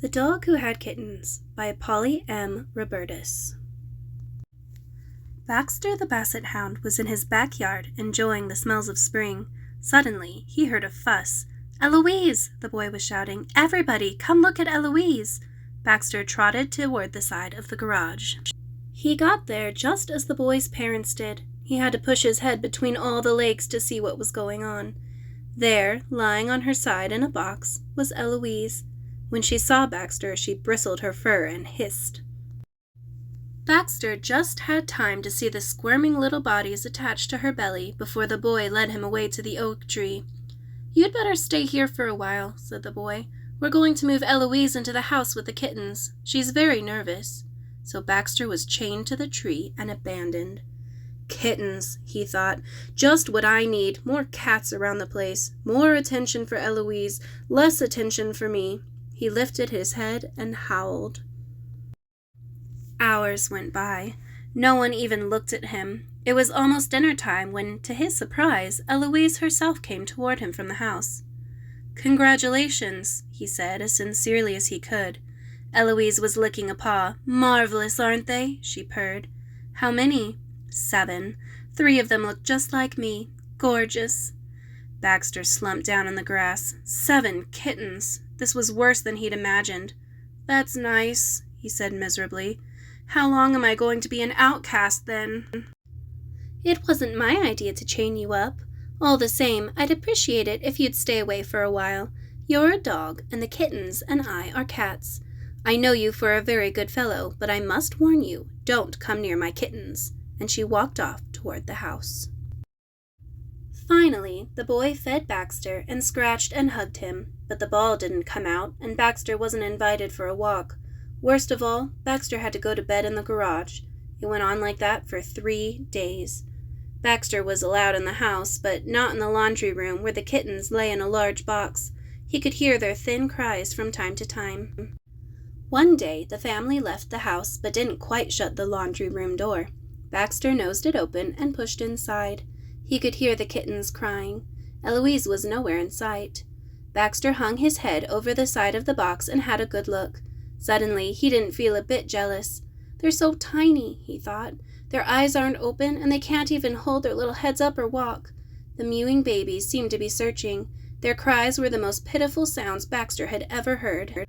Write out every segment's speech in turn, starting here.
The Dog Who Had Kittens by Polly M. Robertus. Baxter the Basset Hound was in his backyard enjoying the smells of spring. Suddenly, he heard a fuss. "Eloise!" the boy was shouting. "Everybody, come look at Eloise!" Baxter trotted toward the side of the garage. He got there just as the boy's parents did. He had to push his head between all the legs to see what was going on. There, lying on her side in a box, was Eloise. When she saw Baxter, she bristled her fur and hissed. Baxter just had time to see the squirming little bodies attached to her belly before the boy led him away to the oak tree. "You'd better stay here for a while," said the boy. "We're going to move Eloise into the house with the kittens. She's very nervous." So Baxter was chained to the tree and abandoned. "Kittens," he thought. "Just what I need. More cats around the place. More attention for Eloise. Less attention for me." He lifted his head and howled. Hours went by. No one even looked at him. It was almost dinner time when, to his surprise, Eloise herself came toward him from the house. "Congratulations," he said as sincerely as he could. Eloise was licking a paw. "Marvelous, aren't they?" she purred. "How many?" "7. 3 of them look just like me. Gorgeous." Baxter slumped down in the grass. 7 kittens! This was worse than he'd imagined. "That's nice," he said miserably. "How long am I going to be an outcast, then?" "It wasn't my idea to chain you up. All the same, I'd appreciate it if you'd stay away for a while. You're a dog, and the kittens and I are cats. I know you for a very good fellow, but I must warn you, don't come near my kittens." And she walked off toward the house. Finally, the boy fed Baxter and scratched and hugged him, but the ball didn't come out, and Baxter wasn't invited for a walk. Worst of all, Baxter had to go to bed in the garage. It went on like that for 3 days. Baxter was allowed in the house, but not in the laundry room where the kittens lay in a large box. He could hear their thin cries from time to time. One day, the family left the house but didn't quite shut the laundry room door. Baxter nosed it open and pushed inside. He could hear the kittens crying. Eloise was nowhere in sight. Baxter hung his head over the side of the box and had a good look. Suddenly, he didn't feel a bit jealous. "They're so tiny," he thought. "Their eyes aren't open, and they can't even hold their little heads up or walk." The mewing babies seemed to be searching. Their cries were the most pitiful sounds Baxter had ever heard.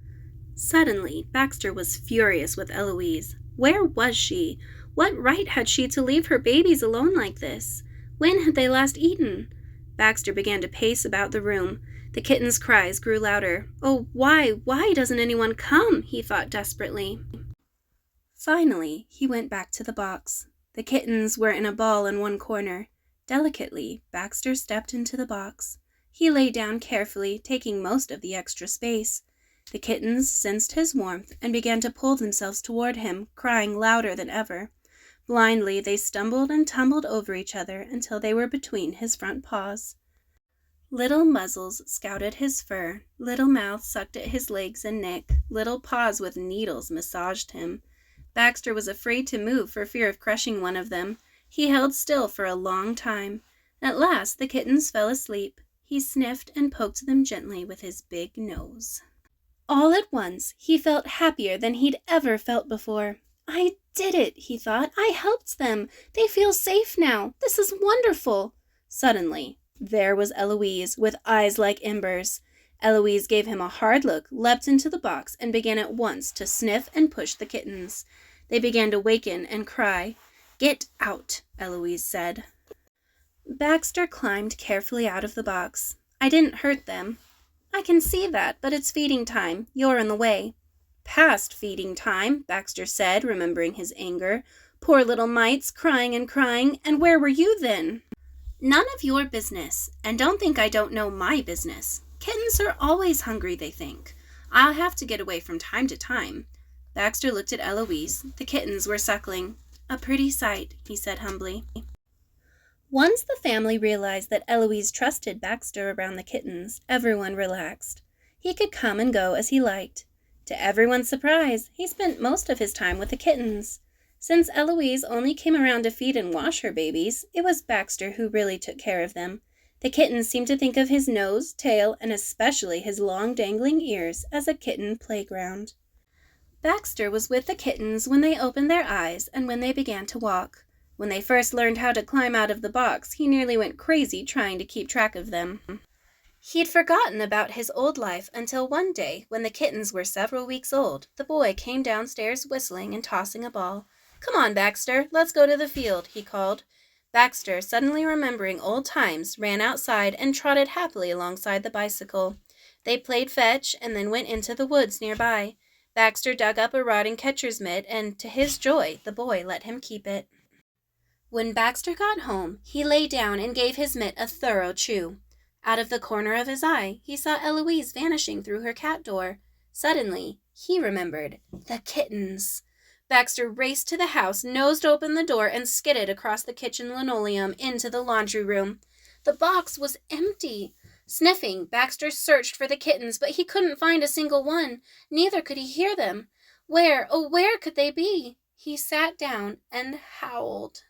Suddenly, Baxter was furious with Eloise. Where was she? What right had she to leave her babies alone like this? When had they last eaten? Baxter began to pace about the room. The kittens' cries grew louder. "Oh, why doesn't anyone come?" he thought desperately. Finally, he went back to the box. The kittens were in a ball in one corner. Delicately, Baxter stepped into the box. He lay down carefully, taking most of the extra space. The kittens sensed his warmth and began to pull themselves toward him, crying louder than ever. Blindly, they stumbled and tumbled over each other until they were between his front paws. Little muzzles scouted his fur, little mouths sucked at his legs and neck, little paws with needles massaged him. Baxter was afraid to move for fear of crushing one of them. He held still for a long time. At last, the kittens fell asleep. He sniffed and poked them gently with his big nose. All at once, he felt happier than he'd ever felt before. "I did it," he thought. "I helped them. They feel safe now. This is wonderful." Suddenly, there was Eloise, with eyes like embers. Eloise gave him a hard look, leapt into the box, and began at once to sniff and push the kittens. They began to waken and cry. "Get out," Eloise said. Baxter climbed carefully out of the box. "I didn't hurt them." "I can see that, but it's feeding time. You're in the way." "Past feeding time," Baxter said, remembering his anger. "Poor little mites, crying and crying, and where were you then?" "None of your business, and don't think I don't know my business. Kittens are always hungry, they think. I'll have to get away from time to time." Baxter looked at Eloise. The kittens were suckling. "A pretty sight," he said humbly. Once the family realized that Eloise trusted Baxter around the kittens, everyone relaxed. He could come and go as he liked. To everyone's surprise, he spent most of his time with the kittens. Since Eloise only came around to feed and wash her babies, it was Baxter who really took care of them. The kittens seemed to think of his nose, tail, and especially his long dangling ears as a kitten playground. Baxter was with the kittens when they opened their eyes and when they began to walk. When they first learned how to climb out of the box, he nearly went crazy trying to keep track of them. He'd forgotten about his old life until one day, when the kittens were several weeks old, the boy came downstairs whistling and tossing a ball. "Come on, Baxter, let's go to the field," he called. Baxter, suddenly remembering old times, ran outside and trotted happily alongside the bicycle. They played fetch and then went into the woods nearby. Baxter dug up a rotting catcher's mitt, and to his joy, the boy let him keep it. When Baxter got home, he lay down and gave his mitt a thorough chew. Out of the corner of his eye, he saw Eloise vanishing through her cat door. Suddenly, he remembered the kittens. Baxter raced to the house, nosed open the door, and skidded across the kitchen linoleum into the laundry room. The box was empty. Sniffing, Baxter searched for the kittens, but he couldn't find a single one. Neither could he hear them. Where, oh, where could they be? He sat down and howled.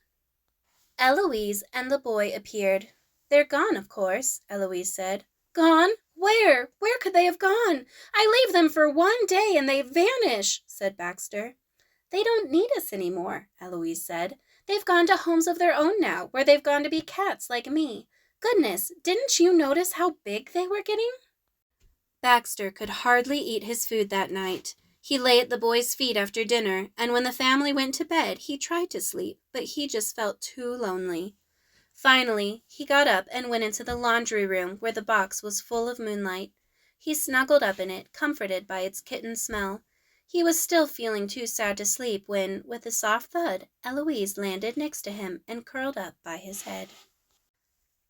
Eloise and the boy appeared. "They're gone, of course," Eloise said. "Gone? Where? Where could they have gone? I leave them for one day and they vanish," said Baxter. "They don't need us anymore," Eloise said. "They've gone to homes of their own now, where they've gone to be cats like me. Goodness, didn't you notice how big they were getting?" Baxter could hardly eat his food that night. He lay at the boy's feet after dinner, and when the family went to bed, he tried to sleep, but he just felt too lonely. Finally, he got up and went into the laundry room where the box was full of moonlight. He snuggled up in it, comforted by its kitten smell. He was still feeling too sad to sleep when, with a soft thud, Eloise landed next to him and curled up by his head.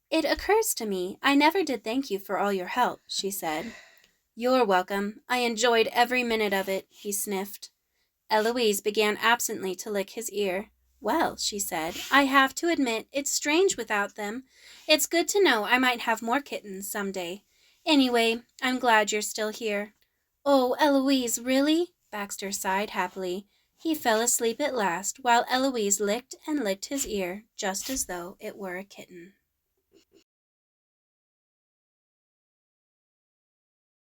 "It occurs to me I never did thank you for all your help," she said. "You're welcome. I enjoyed every minute of it," he sniffed. Eloise began absently to lick his ear. "Well," she said, "I have to admit it's strange without them. It's good to know I might have more kittens someday. Anyway, I'm glad you're still here." "Oh, Eloise, really?" Baxter sighed happily. He fell asleep at last, while Eloise licked and licked his ear, just as though it were a kitten.